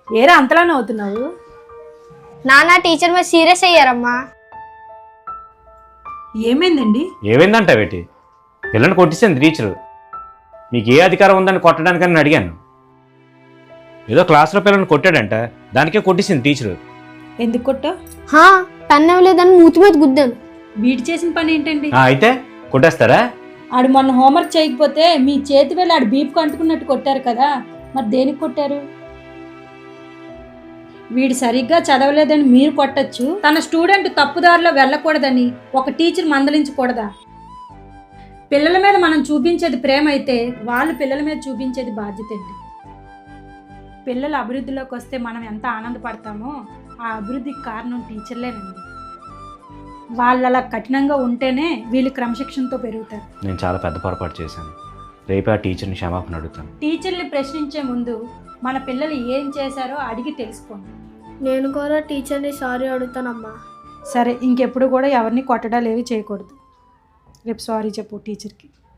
ఏరా అంతలా నవ్వుతున్నావు? నాన్న టీచర్ మీద సీరియస్ అయ్యారమ్మా. ఏమైందండి? ఏమైందంట వేటి? పిల్లని కొట్టించింది టీచరు. మీకు ఏ అధికారం ఉందని కొట్టడానికని అడిగాను. ఏదో క్లాస్లో పిల్లని కొట్టాడంట, దానికే కొట్టించింది టీచరు. ఎందుకు కొట్టా? పెన్ ఇవ్వలేదని మూతి మీద గుద్దాను. వీడి చేసిన పని ఏంటండి? అయితే కొట్టేస్తారా? ఆడు మొన్న హోంవర్క్ చేయకపోతే మీ చేతి వేళ ఆడు బీప్ కంటుకున్నట్టు కొట్టారు కదా, మరి దేనికి కొట్టారు? వీడు సరిగ్గా చదవలేదని మీరు కొట్టచ్చు, తన స్టూడెంట్ తప్పుదారిలో వెళ్ళకూడదని ఒక టీచర్ మందలించకూడదా? పిల్లల మీద మనం చూపించేది ప్రేమ అయితే వాళ్ళు పిల్లల మీద చూపించేది బాధ్యత అండి. పిల్లల అభివృద్ధిలోకి వస్తే మనం ఎంత ఆనందపడతామో ఆ అభివృద్ధికి కారణం టీచర్లేనండి. వాళ్ళు అలా కఠినంగా ఉంటేనే వీళ్ళు క్రమశిక్షణతో పెరుగుతారు. నేను చాలా పెద్ద పొరపాటు చేశాను. రేపే ఆ టీచర్ని క్షమాపణ అడుగుతాను. టీచర్ని ప్రశ్నించే ముందు మన పిల్లలు ఏం చేశారో అడిగి తెలుసుకోండి. నేను కూడా టీచర్ని సారీ అడుగుతానమ్మా. సరే, ఇంకెప్పుడు కూడా ఎవరిని కొట్టడాలు ఏవి చేయకూడదు. రేపు సారీ చెప్పు టీచర్కి.